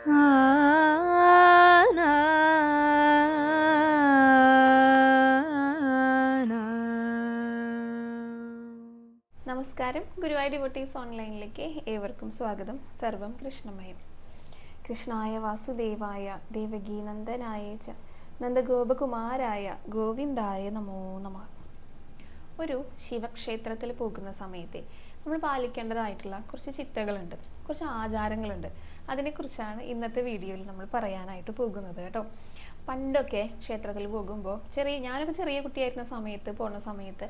നമസ്കാരം, ഗുരുവായൂർ ഡിവോട്ടീസ് ഓൺലൈനിലേക്ക് ഏവർക്കും സ്വാഗതം. സർവം കൃഷ്ണമയം. കൃഷ്ണായ വാസുദേവായ ദേവകീനന്ദനായ ച നന്ദഗോപകുമാരായ ഗോവിന്ദായ നമോ നമഃ. ഒരു ശിവക്ഷേത്രത്തിൽ പോകുന്ന സമയത്തെ നമ്മൾ പാലിക്കേണ്ടതായിട്ടുള്ള കുറച്ച് ചിട്ടകളുണ്ട്, കുറച്ച് ആചാരങ്ങളുണ്ട്. അതിനെക്കുറിച്ചാണ് ഇന്നത്തെ വീഡിയോയിൽ നമ്മൾ പറയാനായിട്ട് പോകുന്നത് കേട്ടോ. പണ്ടൊക്കെ ക്ഷേത്രത്തിൽ പോകുമ്പോൾ ഞാനൊക്കെ ചെറിയ കുട്ടിയായിരുന്ന സമയത്ത് പോകുന്ന സമയത്ത്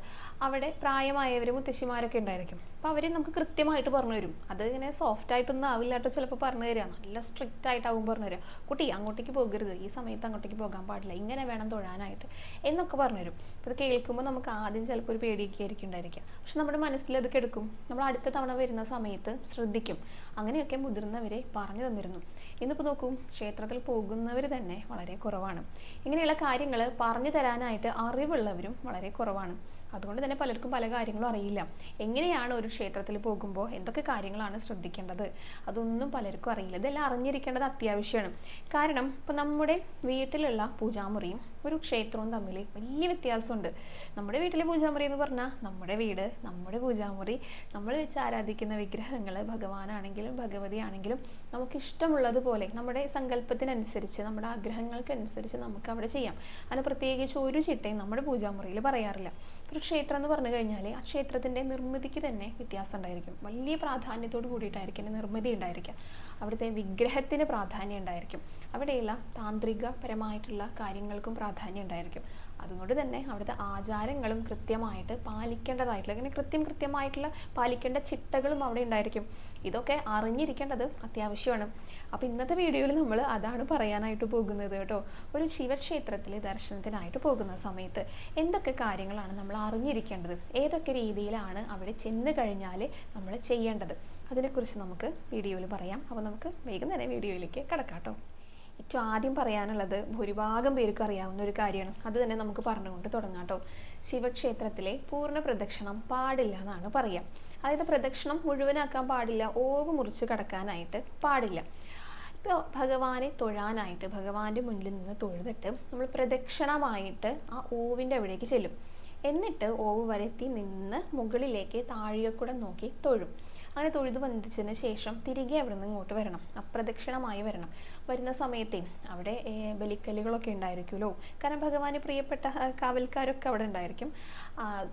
അവിടെ പ്രായമായവർ മുത്തശ്ശിമാരൊക്കെ ഉണ്ടായിരിക്കും. അപ്പോൾ അവർ നമുക്ക് കൃത്യമായിട്ട് പറഞ്ഞു തരും. അത് ഇങ്ങനെ സോഫ്റ്റ് ആയിട്ടൊന്നും ആവില്ല കേട്ടോ, ചിലപ്പോൾ പറഞ്ഞു തരിക, നല്ല സ്ട്രിക്റ്റ് ആയിട്ടാവും പറഞ്ഞു തരിക. കുട്ടി അങ്ങോട്ടേക്ക് പോകരുത്, ഈ സമയത്ത് അങ്ങോട്ടേക്ക് പോകാൻ പാടില്ല, ഇങ്ങനെ വേണം തൊഴാനായിട്ട് എന്നൊക്കെ പറഞ്ഞു തരും. അപ്പോൾ ഇത് കേൾക്കുമ്പോൾ നമുക്ക് ആദ്യം ചിലപ്പോൾ ഒരു പേടിയൊക്കെ ആയിരിക്കും ഉണ്ടായിരിക്കുക. പക്ഷെ നമ്മുടെ മനസ്സിൽ അത് കിടക്കും. നമ്മൾ അടുത്ത തവണ വരുന്ന സമയത്ത് ശ്രദ്ധിക്കും. അങ്ങനെയൊക്കെ മുതിർന്നവരെ പറഞ്ഞു തന്നിരുന്നു. ഇന്നിപ്പോൾ നോക്കൂ, ക്ഷേത്രത്തിൽ പോകുന്നവർ തന്നെ വളരെ കുറവാണ്. ഇങ്ങനെയുള്ള കാര്യങ്ങൾ പറഞ്ഞു തരാനായിട്ട് അറിവുള്ളവരും വളരെ കുറവാണ്. അതുകൊണ്ട് തന്നെ പലർക്കും പല കാര്യങ്ങളും അറിയില്ല. എങ്ങനെയാണ് ഒരു ക്ഷേത്രത്തിൽ പോകുമ്പോൾ എന്തൊക്കെ കാര്യങ്ങളാണ് ശ്രദ്ധിക്കേണ്ടത്, അതൊന്നും പലർക്കും അറിയില്ല. ഇതെല്ലാം അറിഞ്ഞിരിക്കേണ്ടത് അത്യാവശ്യമാണ്. കാരണം ഇപ്പം നമ്മുടെ വീട്ടിലുള്ള പൂജാമുറിയും ഒരു ക്ഷേത്രവും തമ്മിൽ വലിയ വ്യത്യാസമുണ്ട്. നമ്മുടെ വീട്ടിലെ പൂജാമുറി എന്ന് പറഞ്ഞാൽ നമ്മുടെ വീട്, നമ്മുടെ പൂജാമുറി, നമ്മൾ വെച്ച് ആരാധിക്കുന്ന വിഗ്രഹങ്ങൾ, ഭഗവാനാണെങ്കിലും ഭഗവതി ആണെങ്കിലും നമുക്ക് ഇഷ്ടമുള്ളതുപോലെ നമ്മുടെ സങ്കല്പത്തിനനുസരിച്ച്, നമ്മുടെ ആഗ്രഹങ്ങൾക്കനുസരിച്ച് നമുക്ക് അവിടെ ചെയ്യാം. അതിന് പ്രത്യേകിച്ച് ഒരു ചിട്ടയും നമ്മുടെ പൂജാമുറിയിൽ പറയാറില്ല. ഒരു ക്ഷേത്രം എന്ന് പറഞ്ഞു കഴിഞ്ഞാൽ ആ ക്ഷേത്രത്തിൻ്റെ നിർമ്മിതിക്ക് തന്നെ വ്യത്യാസം ഉണ്ടായിരിക്കും. വലിയ പ്രാധാന്യത്തോട് കൂടിയിട്ടായിരിക്കും നിർമ്മിതി ഉണ്ടായിരിക്കുക. അവിടുത്തെ വിഗ്രഹത്തിന് പ്രാധാന്യം ഉണ്ടായിരിക്കും. അവിടെയുള്ള താന്ത്രികപരമായിട്ടുള്ള കാര്യങ്ങൾക്കും പ്രാധാന്യം ഉണ്ടായിരിക്കും. അതുകൊണ്ട് തന്നെ അവിടുത്തെ ആചാരങ്ങളും കൃത്യമായിട്ട് പാലിക്കേണ്ടതായിട്ടുള്ള, ഇങ്ങനെ കൃത്യമായിട്ടുള്ള പാലിക്കേണ്ട ചിട്ടകളും അവിടെ ഉണ്ടായിരിക്കും. ഇതൊക്കെ അറിഞ്ഞിരിക്കേണ്ടത് അത്യാവശ്യമാണ്. അപ്പോൾ ഇന്നത്തെ വീഡിയോയിൽ നമ്മൾ അതാണ് പറയാനായിട്ട് പോകുന്നത് കേട്ടോ. ഒരു ശിവക്ഷേത്രത്തിൽ ദർശനത്തിനായിട്ട് പോകുന്ന സമയത്ത് എന്തൊക്കെ കാര്യങ്ങളാണ് നമ്മൾ അറിഞ്ഞിരിക്കേണ്ടത്, ഏതൊക്കെ രീതിയിലാണ് അവിടെ ചെന്ന് കഴിഞ്ഞാൽ നമ്മൾ ചെയ്യേണ്ടത്, അതിനെക്കുറിച്ച് നമുക്ക് വീഡിയോയിൽ പറയാം. അപ്പോൾ നമുക്ക് വേഗം തന്നെ വീഡിയോയിലേക്ക് കടക്കാം കേട്ടോ. ഏറ്റവും ആദ്യം പറയാനുള്ളത് ഭൂരിഭാഗം പേർക്ക് അറിയാവുന്ന ഒരു കാര്യമാണ്. അത് തന്നെ നമുക്ക് പറഞ്ഞുകൊണ്ട് തുടങ്ങാം കേട്ടോ. ശിവക്ഷേത്രത്തിലെ പൂർണ്ണ പ്രദക്ഷിണം പാടില്ല എന്നാണ് പറയുക. അതായത് പ്രദക്ഷിണം മുഴുവനാക്കാൻ പാടില്ല, ഓവ് മുറിച്ച് കടക്കാനായിട്ട് പാടില്ല. ഇപ്പോൾ ഭഗവാനെ തൊഴാനായിട്ട് ഭഗവാന്റെ മുന്നിൽ നിന്ന് തൊഴുതിട്ട് നമ്മൾ പ്രദക്ഷിണമായിട്ട് ആ ഓവിൻ്റെ അവിടേക്ക് ചെല്ലും. എന്നിട്ട് ഓവ് വരെത്തി നിന്ന് മുകളിലേക്ക് താഴികക്കുടം നോക്കി തൊഴും. അങ്ങനെ തൊഴുത് വന്ദിച്ചതിന് ശേഷം തിരികെ അവിടെ നിന്ന് ഇങ്ങോട്ട് വരണം, അപ്രദക്ഷിണമായി വരണം. വരുന്ന സമയത്തെ അവിടെ ബലിക്കല്ലുകളൊക്കെ ഉണ്ടായിരിക്കുമല്ലോ. കാരണം ഭഗവാന് പ്രിയപ്പെട്ട കാവൽക്കാരൊക്കെ അവിടെ ഉണ്ടായിരിക്കും,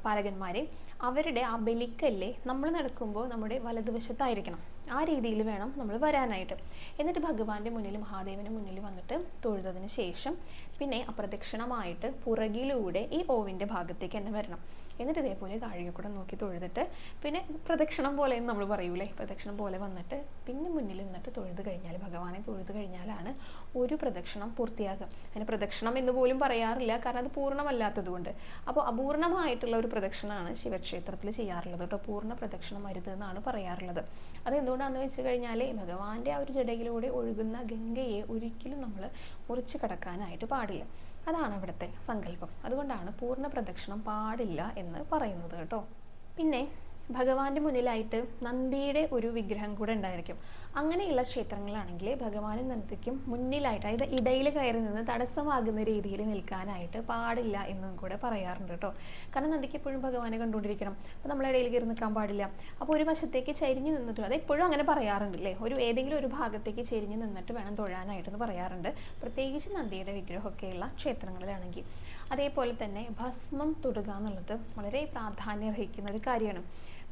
പാലകന്മാരെ. അവരുടെ ആ ബലിക്കല്ല് നമ്മൾ നടക്കുമ്പോൾ നമ്മുടെ വലതുവശത്തായിരിക്കണം. ആ രീതിയിൽ വേണം നമ്മൾ വരാനായിട്ട്. എന്നിട്ട് ഭഗവാന്റെ മുന്നിൽ, മഹാദേവന് മുന്നിൽ വന്നിട്ട് തൊഴുതതിന് ശേഷം പിന്നെ അപ്രദക്ഷിണമായിട്ട് പുറകിലൂടെ ഈ ഓവിൻ്റെ ഭാഗത്തേക്ക് തന്നെ വരണം. എന്നിട്ട് ഇതേപോലെ താഴികക്കുടം നോക്കി തൊഴുതിട്ട് പിന്നെ പ്രദക്ഷിണം പോലെ എന്ന് നമ്മൾ പറയൂലേ, പ്രദക്ഷിണം പോലെ വന്നിട്ട് പിന്നെ മുന്നിൽ നിന്നിട്ട് തൊഴുത് കഴിഞ്ഞാൽ, ഭഗവാനെ തൊഴുത് കഴിഞ്ഞാലാണ് ഒരു പ്രദക്ഷിണം പൂർത്തിയാകുക. അതിന് പ്രദക്ഷിണം എന്ന് പോലും പറയാറില്ല, കാരണം അത് പൂർണ്ണമല്ലാത്തത് കൊണ്ട്. അപ്പോൾ അപൂർണമായിട്ടുള്ള ഒരു പ്രദക്ഷിണമാണ് ശിവക്ഷേത്രത്തിൽ ചെയ്യാറുള്ളത് കേട്ടോ. പൂർണ്ണ പ്രദക്ഷിണം അരുത് എന്നാണ് പറയാറുള്ളത്. അത് എന്തുകൊണ്ടാണെന്ന് വെച്ച് കഴിഞ്ഞാൽ ഭഗവാന്റെ ആ ഒരു ജടയിലൂടെ ഒഴുകുന്ന ഗംഗയെ ഒരിക്കലും നമ്മൾ മുറിച്ച് കടക്കാനായിട്ട് പാടില്ല. അതാണ് അവിടുത്തെ സങ്കല്പം. അതുകൊണ്ടാണ് പൂർണ്ണ പ്രദക്ഷിണം പാടില്ല എന്ന് പറയുന്നത് കേട്ടോ. പിന്നെ ഭഗവാന്റെ മുന്നിലായിട്ട് നന്ദിയുടെ ഒരു വിഗ്രഹം കൂടെ ഉണ്ടായിരിക്കും. അങ്ങനെയുള്ള ക്ഷേത്രങ്ങളാണെങ്കിൽ ഭഗവാനും നന്ദിക്കും മുന്നിലായിട്ട്, അതായത് ഇടയിൽ കയറി നിന്ന് തടസ്സമാകുന്ന രീതിയിൽ നിൽക്കാനായിട്ട് പാടില്ല എന്നും കൂടെ പറയാറുണ്ട് കേട്ടോ. കാരണം നന്ദിക്ക് എപ്പോഴും ഭഗവാനെ കണ്ടുകൊണ്ടിരിക്കണം. അപ്പോൾ നമ്മൾ ഇടയിൽ കയറി നിൽക്കാൻ പാടില്ല. അപ്പോൾ ഒരു വശത്തേക്ക് ചരിഞ്ഞ് നിന്നിട്ട്, അത് എപ്പോഴും അങ്ങനെ പറയാറുണ്ട് അല്ലേ, ഏതെങ്കിലും ഒരു ഭാഗത്തേക്ക് ചരിഞ്ഞ് നിന്നിട്ട് വേണം തൊഴാനായിട്ടെന്ന് പറയാറുണ്ട്, പ്രത്യേകിച്ച് നന്ദിയുടെ വിഗ്രഹമൊക്കെയുള്ള ക്ഷേത്രങ്ങളിലാണെങ്കിൽ. അതേപോലെ തന്നെ ഭസ്മം തൊടുക എന്നുള്ളത് വളരെ പ്രാധാന്യം അർഹിക്കുന്ന ഒരു കാര്യമാണ്.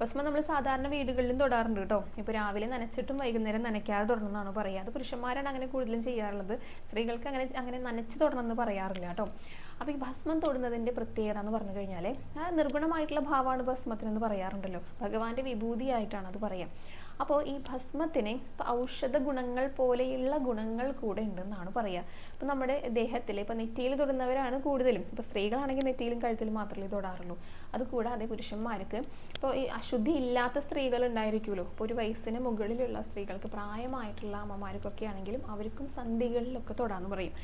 ഭസ്മം നമ്മൾ സാധാരണ വീടുകളിലും തൊടാറുണ്ട് കേട്ടോ. ഇപ്പോൾ രാവിലെ നനച്ചിട്ടും വൈകുന്നേരം നനയ്ക്കാതെ തൊടണം എന്നാണ് പറയുക. അത് പുരുഷന്മാരാണ് അങ്ങനെ കൂടുതലും ചെയ്യാറുള്ളത്. സ്ത്രീകൾക്ക് അങ്ങനെ നനച്ച് തൊടണം എന്ന് പറയാറില്ല കേട്ടോ. അപ്പോൾ ഈ ഭസ്മം തൊടുന്നതിൻ്റെ പ്രത്യേകത എന്ന് പറഞ്ഞു കഴിഞ്ഞാൽ ആ നിർഗുണമായിട്ടുള്ള ഭാവമാണ് ഭസ്മത്തിനെന്ന് പറയാറുണ്ടല്ലോ. ഭഗവാന്റെ വിഭൂതിയായിട്ടാണ് അത് പറയാം. അപ്പോൾ ഈ ഭസ്മത്തിന് ഔഷധ ഗുണങ്ങൾ പോലെയുള്ള ഗുണങ്ങൾ കൂടെ ഉണ്ടെന്നാണ് പറയുക. അപ്പോൾ നമ്മുടെ ദേഹത്തിൽ ഇപ്പോൾ നെറ്റിയിൽ തൊടുന്നവരാണ് കൂടുതലും. ഇപ്പോൾ സ്ത്രീകളാണെങ്കിൽ നെറ്റിയിലും കഴുത്തിലും മാത്രമേ തൊടാറുള്ളൂ. അതുകൂടാതെ പുരുഷന്മാർക്ക് ഇപ്പോൾ ഈ അശുദ്ധി ഇല്ലാത്ത സ്ത്രീകൾ ഉണ്ടായിരിക്കുമല്ലോ. ഇപ്പോൾ ഒരു വയസ്സിന് മുകളിലുള്ള സ്ത്രീകൾക്ക്, പ്രായമായിട്ടുള്ള അമ്മമാർക്കൊക്കെ ആണെങ്കിലും അവർക്കും സന്ധികളിലൊക്കെ തൊടാന്ന് പറയും.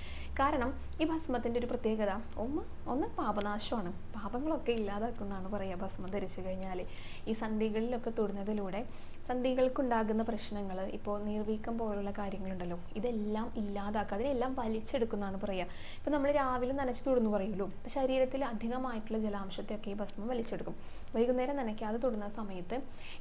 കാരണം ഈ ഭസ്മത്തിൻ്റെ ഒരു പ്രത്യേകത ഒന്ന് പാപനാശമാണ്, പാപങ്ങളൊക്കെ ഇല്ലാതാക്കുന്നതാണ് പറയുക ഭസ്മം ധരിച്ചു കഴിഞ്ഞാൽ. ഈ സന്ധികളിലൊക്കെ തൊടുന്നതിലൂടെ സന്ധികൾക്കുണ്ടാകുന്ന പ്രശ്നങ്ങൾ, ഇപ്പോൾ നീർവീക്കം പോലുള്ള കാര്യങ്ങളുണ്ടല്ലോ, ഇതെല്ലാം ഇല്ലാതാക്കുക, അതിനെല്ലാം വലിച്ചെടുക്കുന്നതാണ് പറയുക. ഇപ്പം നമ്മൾ രാവിലെ നനച്ച് തൊടുന്നു പറയുമല്ലോ, ഇപ്പം ശരീരത്തിൽ അധികമായിട്ടുള്ള ജലാംശത്തെയൊക്കെ ഈ ഭസ്മം വലിച്ചെടുക്കും. വൈകുന്നേരം നനയ്ക്കാതെ തൊടുന്ന സമയത്ത്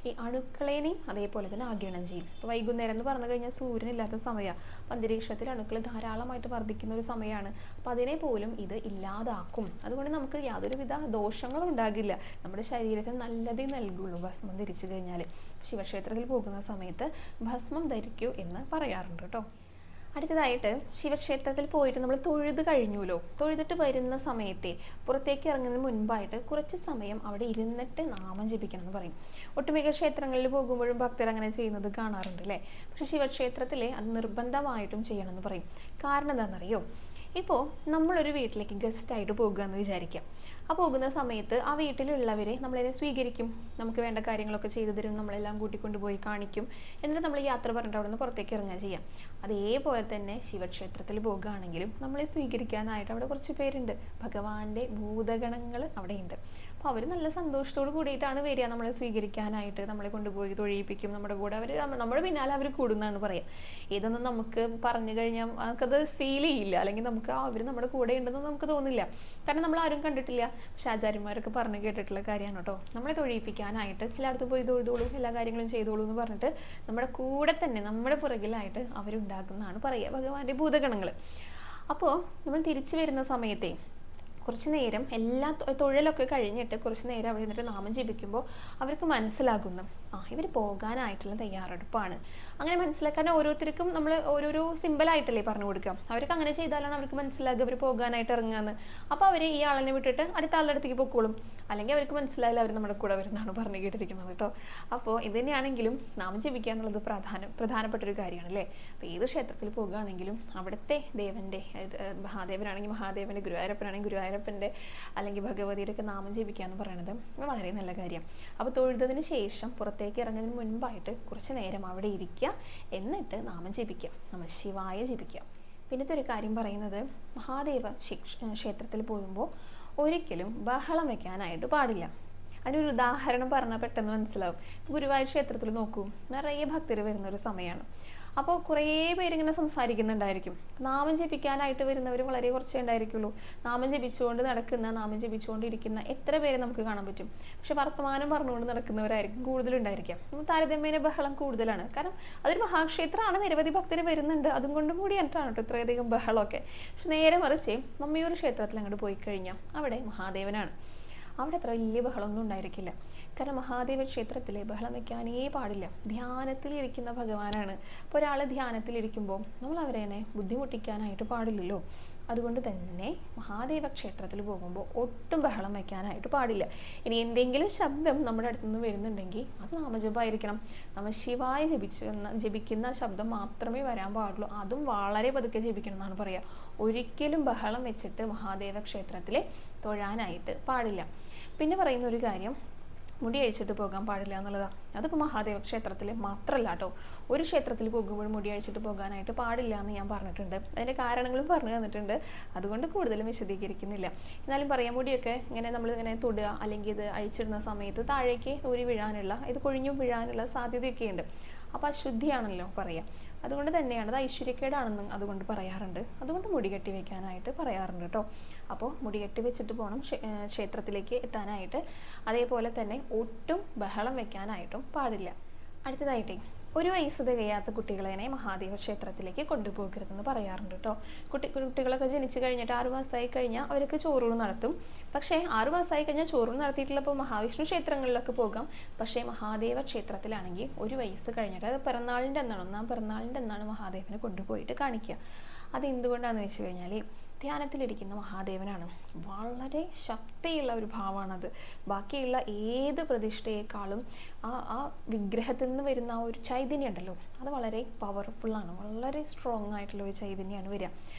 ഈ അണുക്കളേനെയും അതേപോലെ തന്നെ ആഗിരണം ചെയ്യും. ഇപ്പോൾ വൈകുന്നേരം എന്ന് പറഞ്ഞു കഴിഞ്ഞാൽ സൂര്യനില്ലാത്ത സമയമാണ്, അന്തരീക്ഷത്തിൽ അണുക്കൾ ധാരാളമായിട്ട് വർദ്ധിക്കുന്ന ഒരു സമയമാണ്. അപ്പം അതിനെ പോലും ഇത് ഇല്ലാതാക്കും. അതുകൊണ്ട് നമുക്ക് യാതൊരുവിധ ദോഷങ്ങളും ഉണ്ടാകില്ല, നമ്മുടെ ശരീരത്തിന് നല്ലതേ നൽകുള്ളൂ ഭസ്മം ധരിച്ചു കഴിഞ്ഞാൽ. ശിവക്ഷേത്രത്തിൽ പോകുന്ന സമയത്ത് ഭസ്മം ധരിക്കൂ എന്ന് പറയാറുണ്ട് കേട്ടോ. അടുത്തതായിട്ട് ശിവക്ഷേത്രത്തിൽ പോയിട്ട് നമ്മൾ തൊഴുത് കഴിഞ്ഞുല്ലോ, തൊഴുതിട്ട് വരുന്ന സമയത്തെ പുറത്തേക്ക് ഇറങ്ങുന്നതിന് മുൻപായിട്ട് കുറച്ച് സമയം അവിടെ ഇരുന്നിട്ട് നാമം ജപിക്കണം എന്ന് പറയും. ഒട്ടുമിക്ക ക്ഷേത്രങ്ങളിൽ പോകുമ്പോഴും ഭക്തർ അങ്ങനെ ചെയ്യുന്നത് കാണാറുണ്ട് അല്ലേ. പക്ഷെ ശിവക്ഷേത്രത്തിൽ അത് നിർബന്ധമായിട്ടും ചെയ്യണം എന്ന് പറയും. കാരണം എന്താണെന്നറിയോ? ഇപ്പോൾ നമ്മളൊരു വീട്ടിലേക്ക് ഗസ്റ്റായിട്ട് പോകുക എന്ന് വിചാരിക്കാം. ആ പോകുന്ന സമയത്ത് ആ വീട്ടിലുള്ളവരെ നമ്മളതിനെ സ്വീകരിക്കും, നമുക്ക് വേണ്ട കാര്യങ്ങളൊക്കെ ചെയ്തു തരും, നമ്മളെല്ലാം കൂട്ടിക്കൊണ്ട് പോയി കാണിക്കും. എന്നിട്ട് നമ്മൾ യാത്ര പറഞ്ഞിട്ട് അവിടെ നിന്ന് പുറത്തേക്ക് ഇറങ്ങുക ചെയ്യാം. അതേപോലെ തന്നെ ശിവക്ഷേത്രത്തിൽ പോകുകയാണെങ്കിലും നമ്മളെ സ്വീകരിക്കാനായിട്ട് അവിടെ കുറച്ച് പേരുണ്ട്, ഭഗവാന്റെ ഭൂതഗണങ്ങൾ അവിടെയുണ്ട്. അപ്പോൾ അവർ നല്ല സന്തോഷത്തോട് കൂടിയിട്ടാണ് വരിക നമ്മളെ സ്വീകരിക്കാനായിട്ട്, നമ്മളെ കൊണ്ടുപോയി തൊഴിയിപ്പിക്കും, നമ്മുടെ കൂടെ അവർ നമ്മുടെ പിന്നാലെ അവർ കൂടുന്നതാണ് പറയാം. ഇതൊന്നും നമുക്ക് പറഞ്ഞു കഴിഞ്ഞാൽ നമുക്കത് ഫീൽ ചെയ്യില്ല, അല്ലെങ്കിൽ നമുക്ക് അവർ നമ്മുടെ കൂടെ ഉണ്ടെന്ന് നമുക്ക് തോന്നില്ല. കാരണം നമ്മൾ ആരും കണ്ടിട്ടില്ല. പക്ഷെ ആചാര്യന്മാരൊക്കെ പറഞ്ഞു കേട്ടിട്ടുള്ള കാര്യമാണ് കേട്ടോ. നമ്മളെ തൊഴിയിപ്പിക്കാനായിട്ട് എല്ലായിടത്തും പോയി തൊഴുതോളൂ, എല്ലാ കാര്യങ്ങളും ചെയ്തോളൂ എന്ന് പറഞ്ഞിട്ട് നമ്മുടെ കൂടെ തന്നെ നമ്മുടെ പുറകിലായിട്ട് അവരുണ്ടാക്കുന്നതാണ് പറയുക ഭഗവാന്റെ ഭൂതഗണങ്ങൾ. അപ്പോൾ നമ്മൾ തിരിച്ചു വരുന്ന സമയത്തെ കുറച്ച് നേരം എല്ലാ തൊഴിലൊക്കെ കഴിഞ്ഞിട്ട് കുറച്ച് നേരം അവിടെ നിന്നിട്ട് നാമം ജപിക്കുമ്പോൾ അവർക്ക് മനസ്സിലാകുന്നു ഇവർ പോകാനായിട്ടുള്ള തയ്യാറെടുപ്പാണ്. അങ്ങനെ മനസ്സിലാക്കാൻ ഓരോരുത്തർക്കും നമ്മൾ ഓരോരോ സിമ്പിളായിട്ടല്ലേ പറഞ്ഞു കൊടുക്കാം. അവർക്ക് അങ്ങനെ ചെയ്താലാണ് അവർക്ക് മനസ്സിലാകുക അവർ പോകാനായിട്ട് ഇറങ്ങുകയെന്ന്. അപ്പോൾ അവർ ഈ ആളിനെ വിട്ടിട്ട് അടുത്ത ആളുടെ അടുത്തേക്ക് പൊക്കോളും. അല്ലെങ്കിൽ അവർക്ക് മനസ്സിലായില്ല അവർ നമ്മുടെ കൂടെ വരുന്നതാണ് പറഞ്ഞു കേട്ടിരിക്കുന്നത് കേട്ടോ. അപ്പോൾ ഇത് തന്നെയാണെങ്കിലും നാമം ജപിക്കുക എന്നുള്ളത് പ്രധാനപ്പെട്ടൊരു കാര്യമാണ് അല്ലേ. അപ്പോൾ ഏത് ക്ഷേത്രത്തിൽ പോകുകയാണെങ്കിലും അവിടുത്തെ ദേവൻ്റെ, മഹാദേവനാണെങ്കിൽ മഹാദേവൻ്റെ, ഗുരുവായൂരപ്പനാണെങ്കിൽ ഗുരുവായൂരപ്പൻ്റെ, അല്ലെങ്കിൽ ഭഗവതിയുടെ ഒക്കെ നാമം ജപിക്കുക എന്ന് പറയുന്നത് വളരെ നല്ല കാര്യം. അപ്പോൾ തൊഴുതതിന് ശേഷം പുറത്തേക്ക് ഇറങ്ങുന്നതിന് മുൻപായിട്ട് കുറച്ച് നേരം അവിടെ ഇരിക്കുക, എന്നിട്ട് നാമം ജപിക്കുക, നമഃ ശിവായ ജപിക്കുക. പിന്നത്തെ ഒരു കാര്യം പറയുന്നത്, മഹാദേവ ക്ഷേത്രത്തിൽ പോകുമ്പോൾ ഒരിക്കലും ബഹളം വെക്കാനായിട്ട് പാടില്ല. അതിനൊരു ഉദാഹരണം പറഞ്ഞാൽ പെട്ടെന്ന് മനസ്സിലാവും. ഗുരുവായൂർ ക്ഷേത്രത്തിൽ നോക്കൂ, നിറയെ ഭക്തർ വരുന്നൊരു സമയമാണ്. അപ്പോൾ കുറേ പേരിങ്ങനെ സംസാരിക്കുന്നുണ്ടായിരിക്കും. നാമം ജപിക്കാനായിട്ട് വരുന്നവർ വളരെ കുറച്ചേ ഉണ്ടായിരിക്കുള്ളൂ. നാമം ജപിച്ചുകൊണ്ട് നടക്കുന്ന, നാമം ജപിച്ചുകൊണ്ടിരിക്കുന്ന എത്ര പേരെ നമുക്ക് കാണാൻ പറ്റും. പക്ഷെ വർത്തമാനം പറഞ്ഞുകൊണ്ട് നടക്കുന്നവരായിരിക്കും കൂടുതലുണ്ടായിരിക്കാം. താരതമ്യേന ബഹളം കൂടുതലാണ്. കാരണം അതൊരു മഹാക്ഷേത്രമാണ്, നിരവധി ഭക്തർ വരുന്നുണ്ട്, അതും കൊണ്ടും കൂടിയിട്ടാണ് കേട്ടോ ഇത്രയധികം ബഹളമൊക്കെ. പക്ഷെ നേരെ മറിച്ച് മമ്മിയൂർ ക്ഷേത്രത്തിൽ അങ്ങോട്ട് പോയി കഴിഞ്ഞാൽ അവിടെ മഹാദേവനാണ്. അവിടെ അത്ര വലിയ ബഹളമൊന്നും ഉണ്ടായിരിക്കില്ല. കാരണം മഹാദേവ ക്ഷേത്രത്തിൽ ബഹളം വയ്ക്കാനേ പാടില്ല. ധ്യാനത്തിലിരിക്കുന്ന ഭഗവാനാണ്. അപ്പോൾ ഒരാൾ ധ്യാനത്തിലിരിക്കുമ്പോൾ നമ്മൾ അവരെ ബുദ്ധിമുട്ടിക്കാനായിട്ട് പാടില്ലല്ലോ. അതുകൊണ്ട് തന്നെ മഹാദേവ ക്ഷേത്രത്തിൽ പോകുമ്പോൾ ഒട്ടും ബഹളം വയ്ക്കാനായിട്ട് പാടില്ല. ഇനി എന്തെങ്കിലും ശബ്ദം നമ്മുടെ അടുത്തുനിന്ന് വരുന്നുണ്ടെങ്കിൽ അത് നാമജപമായിരിക്കണം. നമഃ ശിവായ ജപിക്കുന്ന ശബ്ദം മാത്രമേ വരാൻ പാടുള്ളൂ. അതും വളരെ പതുക്കെ ജപിക്കണം എന്നാണ് പറയുക. ഒരിക്കലും ബഹളം വെച്ചിട്ട് മഹാദേവ ക്ഷേത്രത്തിൽ തൊഴാനായിട്ട് പാടില്ല. പിന്നെ പറയുന്ന ഒരു കാര്യം, മുടി അഴിച്ചിട്ട് പോകാൻ പാടില്ല എന്നുള്ളതാണ്. അതിപ്പോൾ മഹാദേവ ക്ഷേത്രത്തിൽ മാത്രമല്ല കേട്ടോ, ഒരു ക്ഷേത്രത്തിൽ പോകുമ്പോൾ മുടി അഴിച്ചിട്ട് പോകാനായിട്ട് പാടില്ല എന്ന് ഞാൻ പറഞ്ഞിട്ടുണ്ട്. അതിൻ്റെ കാരണങ്ങളും പറഞ്ഞു തന്നിട്ടുണ്ട്. അതുകൊണ്ട് കൂടുതലും വിശദീകരിക്കുന്നില്ല. എന്നാലും പറയാം, മുടിയൊക്കെ ഇങ്ങനെ നമ്മൾ ഇങ്ങനെ തൊടുക അല്ലെങ്കിൽ ഇത് അഴിച്ചിടുന്ന സമയത്ത് താഴേക്ക് ഊരി വീഴാനുള്ള, ഇത് കൊഴിഞ്ഞു വീഴാനുള്ള സാധ്യതയൊക്കെ ഉണ്ട്. അപ്പോൾ അശുദ്ധിയാണല്ലോ പറയാം. അതുകൊണ്ട് തന്നെയാണ് അത് ഐശ്വര്യക്കേടാണെന്ന് അതുകൊണ്ട് പറയാറുണ്ട്. അതുകൊണ്ട് മുടി കെട്ടി വെക്കാനായിട്ട് പറയാറുണ്ട് കേട്ടോ. അപ്പോൾ മുടി കെട്ടി വെച്ചിട്ട് പോകണം ക്ഷേത്രത്തിലേക്ക് എത്താനായിട്ട്. അതേപോലെ തന്നെ ഒട്ടും ബഹളം വെക്കാനായിട്ടും പാടില്ല. അടുത്തതായിട്ടേ, ഒരു വയസ്സ് തികയാത്ത കുട്ടികളെ മഹാദേവ ക്ഷേത്രത്തിലേക്ക് കൊണ്ടുപോകരുതെന്ന് പറയാറുണ്ട് കേട്ടോ. കുട്ടികളൊക്കെ ജനിച്ചു കഴിഞ്ഞിട്ട് 6 മാസമായി കഴിഞ്ഞാൽ അവർക്ക് ചോറൂണ് നടത്തും. പക്ഷേ 6 മാസമായി കഴിഞ്ഞാൽ ചോറൂണ് നടത്തിയിട്ടുള്ളപ്പോൾ മഹാവിഷ്ണു ക്ഷേത്രങ്ങളിലൊക്കെ പോകാം. പക്ഷേ മഹാദേവ ക്ഷേത്രത്തിലാണെങ്കിൽ 1 വയസ്സ് കഴിഞ്ഞിട്ട്, അത് പിറന്നാളിൻ്റെ അന്നാണ്, 1-ാം പിറന്നാളിൻ്റെ അന്നാണ് മഹാദേവനെ കൊണ്ടുപോയിട്ട് കാണിക്കുക. അതെന്തുകൊണ്ടാണെന്ന് വെച്ച് കഴിഞ്ഞാൽ ധ്യാനത്തിലിരിക്കുന്ന മഹാദേവനാണ്. വളരെ ശക്തിയുള്ള ഒരു ഭാവമാണത്. ബാക്കിയുള്ള ഏത് പ്രതിഷ്ഠയേക്കാളും ആ വിഗ്രഹത്തിൽ നിന്ന് വരുന്ന ആ ഒരു ചൈതന്യം ഉണ്ടല്ലോ, അത് വളരെ പവർഫുള്ളാണ്, വളരെ സ്ട്രോങ് ആയിട്ടുള്ള ഒരു ചൈതന്യമാണ് വരിക.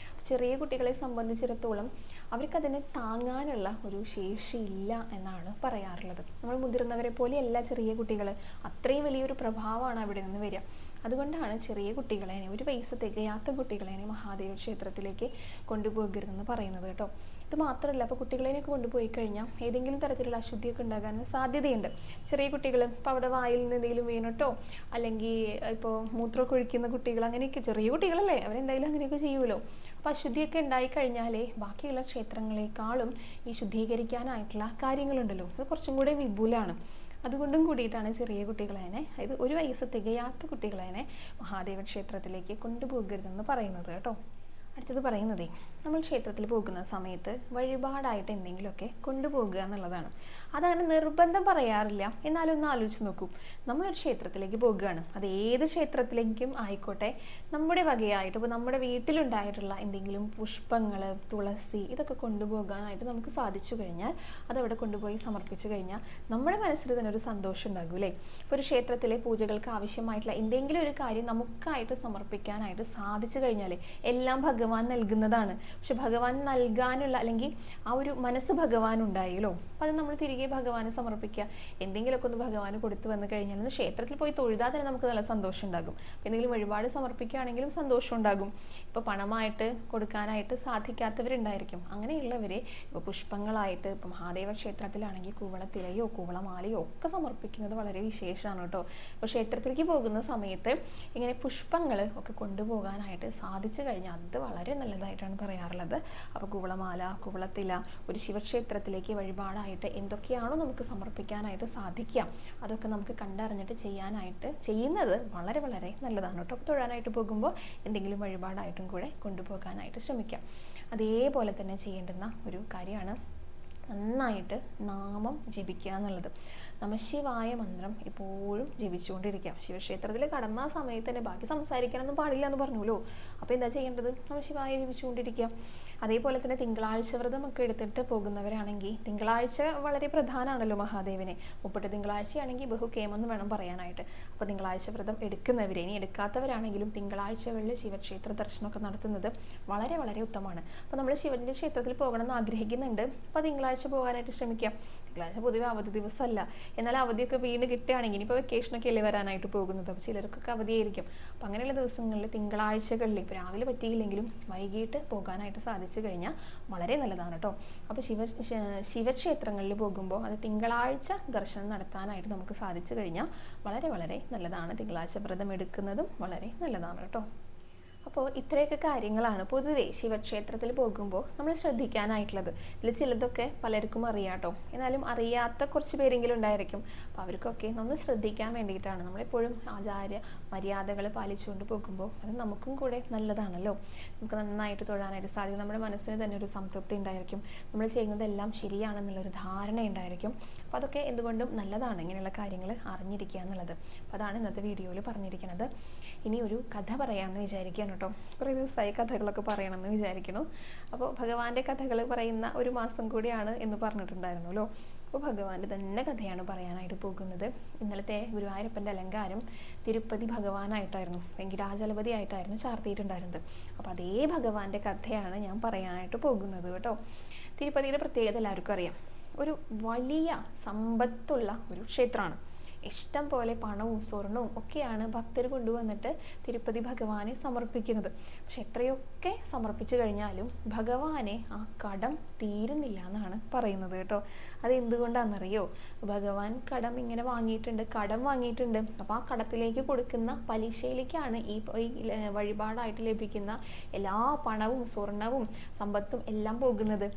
ചെറിയ കുട്ടികളെ സംബന്ധിച്ചിടത്തോളം അവർക്കതിനെ താങ്ങാനുള്ള ഒരു ശേഷിയില്ല എന്നാണ് പറയാറുള്ളത്. നമ്മൾ മുതിർന്നവരെ പോലെയല്ല ചെറിയ കുട്ടികൾ, അത്രയും വലിയൊരു പ്രഭാവമാണ് അവിടെ നിന്ന് വരിക. അതുകൊണ്ടാണ് ചെറിയ കുട്ടികളെ, 1 വയസ്സ് തികയാത്ത കുട്ടികളെ മഹാദേവ ക്ഷേത്രത്തിലേക്ക് കൊണ്ടുപോകരുതെന്ന് പറയുന്നത് കേട്ടോ. ഇത് മാത്രമല്ല, അപ്പോൾ കുട്ടികളെയൊക്കെ കൊണ്ടുപോയി കഴിഞ്ഞാൽ ഏതെങ്കിലും തരത്തിലുള്ള അശുദ്ധിയൊക്കെ ഉണ്ടാകാൻ സാധ്യതയുണ്ട്. ചെറിയ കുട്ടികൾ ഇപ്പോൾ അവിടെ വായിൽ നിന്ന് എന്തെങ്കിലും വീണിട്ടോ, അല്ലെങ്കിൽ ഇപ്പോൾ മൂത്രമൊക്കെ ഒഴിക്കുന്ന കുട്ടികൾ, അങ്ങനെയൊക്കെ ചെറിയ കുട്ടികളല്ലേ, അവരെന്തായാലും അങ്ങനെയൊക്കെ ചെയ്യുമല്ലോ. അപ്പോൾ അശുദ്ധിയൊക്കെ ഉണ്ടായിക്കഴിഞ്ഞാലേ ബാക്കിയുള്ള ക്ഷേത്രങ്ങളെക്കാളും ഈ ശുദ്ധീകരിക്കാനായിട്ടുള്ള കാര്യങ്ങളുണ്ടല്ലോ, അത് കുറച്ചും കൂടെ വിപുലമാണ്. അതുകൊണ്ടും കൂടിയിട്ടാണ് ചെറിയ കുട്ടികളെ, അതായത് 1 വയസ്സ് തികയാത്ത കുട്ടികളെ മഹാദേവ ക്ഷേത്രത്തിലേക്ക് കൊണ്ടുപോകരുതെന്ന് പറയുന്നത് കേട്ടോ. അടുത്തത് പറയുന്നതേ, നമ്മൾ ക്ഷേത്രത്തിൽ പോകുന്ന സമയത്ത് വഴിപാടായിട്ട് എന്തെങ്കിലുമൊക്കെ കൊണ്ടുപോകുക എന്നുള്ളതാണ്. അതങ്ങനെ നിർബന്ധം പറയാറില്ല, എന്നാലും ഒന്ന് ആലോചിച്ച് നോക്കൂ. നമ്മളൊരു ക്ഷേത്രത്തിലേക്ക് പോകുകയാണ്, അത് ഏത് ക്ഷേത്രത്തിലേക്കും ആയിക്കോട്ടെ, നമ്മുടെ വകയായിട്ട് ഇപ്പോൾ നമ്മുടെ വീട്ടിലുണ്ടായിട്ടുള്ള എന്തെങ്കിലും പുഷ്പങ്ങൾ, തുളസി, ഇതൊക്കെ കൊണ്ടുപോകാനായിട്ട് നമുക്ക് സാധിച്ചു കഴിഞ്ഞാൽ, അതവിടെ കൊണ്ടുപോയി സമർപ്പിച്ചു കഴിഞ്ഞാൽ നമ്മുടെ മനസ്സിൽ തന്നെ ഒരു സന്തോഷം ഉണ്ടാകും അല്ലേ. ഇപ്പോൾ ഒരു ക്ഷേത്രത്തിലെ പൂജകൾക്ക് ആവശ്യമായിട്ടുള്ള എന്തെങ്കിലും ഒരു കാര്യം നമുക്കായിട്ട് സമർപ്പിക്കാനായിട്ട് സാധിച്ചു കഴിഞ്ഞാൽ എല്ലാം ഭഗവാൻ നൽകുന്നതാണ്. പക്ഷെ ഭഗവാൻ നൽകാനുള്ള, അല്ലെങ്കിൽ ആ ഒരു മനസ്സ് ഭഗവാൻ ഉണ്ടായല്ലോ, അപ്പം അത് നമ്മൾ തിരികെ ഭഗവാന് സമർപ്പിക്കുക. എന്തെങ്കിലുമൊക്കെ ഒന്ന് ഭഗവാന് കൊടുത്തു വന്നു കഴിഞ്ഞാൽ ക്ഷേത്രത്തിൽ പോയി തൊഴുതാൽ തന്നെ നമുക്ക് നല്ല സന്തോഷം ഉണ്ടാകും. എന്തെങ്കിലും വഴിപാട് സമർപ്പിക്കുകയാണെങ്കിലും സന്തോഷം ഉണ്ടാകും. ഇപ്പോൾ പണമായിട്ട് കൊടുക്കാനായിട്ട് സാധിക്കാത്തവരുണ്ടായിരിക്കും, അങ്ങനെയുള്ളവരെ ഇപ്പോൾ പുഷ്പങ്ങളായിട്ട്, ഇപ്പോൾ മഹാദേവ ക്ഷേത്രത്തിലാണെങ്കിൽ കൂവളത്തിലയോ കൂവളമാലയോ ഒക്കെ സമർപ്പിക്കുന്നത് വളരെ വിശേഷമാണ് കേട്ടോ. ഇപ്പോൾ ക്ഷേത്രത്തിലേക്ക് പോകുന്ന സമയത്ത് ഇങ്ങനെ പുഷ്പങ്ങൾ ഒക്കെ കൊണ്ടുപോകാനായിട്ട് സാധിച്ചു കഴിഞ്ഞാൽ അത് വളരെ നല്ലതായിട്ടാണ് പറയാറുള്ളത്. അപ്പോൾ കൂവളമാല, കൂവളത്തില, ഒരു ശിവക്ഷേത്രത്തിലേക്ക് വഴിപാടായിട്ട് എന്തൊക്കെയാണോ നമുക്ക് സമർപ്പിക്കാനായിട്ട് സാധിക്കുക, അതൊക്കെ നമുക്ക് കണ്ടറിഞ്ഞിട്ട് ചെയ്യുന്നത് വളരെ വളരെ നല്ലതാണ് കേട്ടോ. അപ്പോൾ തൊഴാനായിട്ട് പോകുമ്പോൾ എന്തെങ്കിലും വഴിപാടായിട്ടും കൂടെ കൊണ്ടുപോകാനായിട്ട് ശ്രമിക്കാം. അതേപോലെ തന്നെ ചെയ്യേണ്ടുന്ന ഒരു കാര്യമാണ് നന്നായിട്ട് നാമം ജപിക്കുക എന്നുള്ളത്. നമഃശിവായ മന്ത്രം എപ്പോഴും ജപിച്ചുകൊണ്ടിരിക്കാം. ശിവക്ഷേത്രത്തിൽ കടന്ന സമയത്ത് തന്നെ ബാക്കി സംസാരിക്കാനൊന്നും പാടില്ല എന്ന് പറഞ്ഞല്ലോ. അപ്പോൾ എന്താ ചെയ്യേണ്ടത്? നമഃശിവായ ജപിച്ചുകൊണ്ടിരിക്കുക. അതേപോലെ തന്നെ തിങ്കളാഴ്ച വ്രതം ഒക്കെ എടുത്തിട്ട് പോകുന്നവരാണെങ്കിൽ, തിങ്കളാഴ്ച വളരെ പ്രധാനമാണല്ലോ മഹാദേവനെ. 30 തിങ്കളാഴ്ചയാണെങ്കിൽ ബഹുകേമെന്ന് വേണം പറയാനായിട്ട്. അപ്പോൾ തിങ്കളാഴ്ച വ്രതം എടുക്കുന്നവരെ, ഇനി എടുക്കാത്തവരാണെങ്കിലും തിങ്കളാഴ്ചകളിൽ ശിവക്ഷേത്ര ദർശനമൊക്കെ നടത്തുന്നത് വളരെ വളരെ ഉത്തമമാണ്. അപ്പോൾ നമ്മൾ ശിവന്റെ ക്ഷേത്രത്തിൽ പോകണമെന്ന് ആഗ്രഹിക്കുന്നുണ്ട്, അപ്പോൾ തിങ്കളാഴ്ച പോകാനായിട്ട് ശ്രമിക്കാം. തിങ്കളാഴ്ച പൊതുവെ അവധി ദിവസമല്ല, എന്നാൽ അവധിയൊക്കെ വീണ് കിട്ടുകയാണെങ്കിൽ, ഇനിയിപ്പോൾ വെക്കേഷനൊക്കെ അല്ലേ വരാനായിട്ട് പോകുന്നത്, അപ്പോൾ ചിലർക്കൊക്കെ അവധിയായിരിക്കും. അപ്പോൾ അങ്ങനെയുള്ള ദിവസങ്ങളിൽ തിങ്കളാഴ്ചകളിൽ ഇപ്പോൾ രാവിലെ പറ്റിയില്ലെങ്കിലും വൈകിട്ട് പോകാനായിട്ട് സാധിച്ചു കഴിഞ്ഞാൽ വളരെ നല്ലതാണ് കേട്ടോ. അപ്പോൾ ശിവക്ഷേത്രങ്ങളിൽ പോകുമ്പോൾ അത് തിങ്കളാഴ്ച ദർശനം നടത്താനായിട്ട് നമുക്ക് സാധിച്ചു കഴിഞ്ഞാൽ വളരെ വളരെ നല്ലതാണ്. തിങ്കളാഴ്ച വ്രതം എടുക്കുന്നതും വളരെ നല്ലതാണ് കേട്ടോ. അപ്പോൾ ഇത്രയൊക്കെ കാര്യങ്ങളാണ് പൊതുവെ ശിവക്ഷേത്രത്തിൽ പോകുമ്പോൾ നമ്മൾ ശ്രദ്ധിക്കാനായിട്ടുള്ളത്. ഇതിൽ ചിലതൊക്കെ പലർക്കും അറിയാട്ടോ, എന്നാലും അറിയാത്ത കുറച്ച് പേരെങ്കിലും ഉണ്ടായിരിക്കും. അപ്പോൾ അവർക്കൊക്കെ നമ്മൾ ശ്രദ്ധിക്കാൻ വേണ്ടിയിട്ടാണ്. നമ്മളെപ്പോഴും ആചാര മര്യാദകൾ പാലിച്ചുകൊണ്ട് പോകുമ്പോൾ അത് നമുക്കും കൂടെ നല്ലതാണല്ലോ. നമുക്ക് നന്നായിട്ട് തൊഴാനായിട്ട് സാധിക്കും. നമ്മുടെ മനസ്സിന് തന്നെ ഒരു സംതൃപ്തി ഉണ്ടായിരിക്കും. നമ്മൾ ചെയ്യുന്നതെല്ലാം ശരിയാണെന്നുള്ളൊരു ധാരണ ഉണ്ടായിരിക്കും. അപ്പോൾ അതൊക്കെ എന്തുകൊണ്ടും നല്ലതാണ്, ഇങ്ങനെയുള്ള കാര്യങ്ങൾ അറിഞ്ഞിരിക്കുക എന്നുള്ളത്. അപ്പോൾ അതാണ് ഇന്നത്തെ വീഡിയോയിൽ പറഞ്ഞിരിക്കുന്നത്. ഇനി ഒരു കഥ പറയാമെന്ന് വിചാരിക്കുകയാണ് കേട്ടോ. കുറേ ദിവസമായി കഥകളൊക്കെ പറയണമെന്ന് വിചാരിക്കുന്നു. അപ്പോൾ ഭഗവാന്റെ കഥകൾ പറയുന്ന ഒരു മാസം കൂടിയാണ് എന്ന് പറഞ്ഞിട്ടുണ്ടായിരുന്നല്ലോ. അപ്പോൾ ഭഗവാന്റെ തന്നെ കഥയാണ് പറയാനായിട്ട് പോകുന്നത്. ഇന്നലത്തെ ഗുരുവായൂരപ്പൻ്റെ അലങ്കാരം തിരുപ്പതി ഭഗവാനായിട്ടായിരുന്നു, വെങ്കിടാചലപതി ആയിട്ടായിരുന്നു ചാർത്തിയിട്ടുണ്ടായിരുന്നത്. അപ്പോൾ അതേ ഭഗവാന്റെ കഥയാണ് ഞാൻ പറയാനായിട്ട് പോകുന്നത് കേട്ടോ. തിരുപ്പതിയുടെ പ്രത്യേകത എല്ലാവർക്കും അറിയാം. ഒരു വലിയ സമ്പത്തുള്ള ഒരു ക്ഷേത്രമാണ്. ഇഷ്ടം പോലെ പണവും സ്വർണവും ഒക്കെയാണ് ഭക്തർ കൊണ്ടുവന്നിട്ട് തിരുപ്പതി ഭഗവാനെ സമർപ്പിക്കുന്നത്. പക്ഷെ എത്രയൊക്കെ സമർപ്പിച്ചു കഴിഞ്ഞാലും ഭഗവാനെ ആ കടം തീരുന്നില്ല എന്നാണ് പറയുന്നത് കേട്ടോ. അത് എന്തുകൊണ്ടാണെന്നറിയോ? ഭഗവാൻ കടം വാങ്ങിയിട്ടുണ്ട്. അപ്പോൾ ആ കടത്തിലേക്ക് കൊടുക്കുന്ന പലിശയിലേക്കാണ് ഈ വഴിപാടായിട്ട് ലഭിക്കുന്ന എല്ലാ പണവും സ്വർണവും സമ്പത്തും എല്ലാം പോകുന്നത്.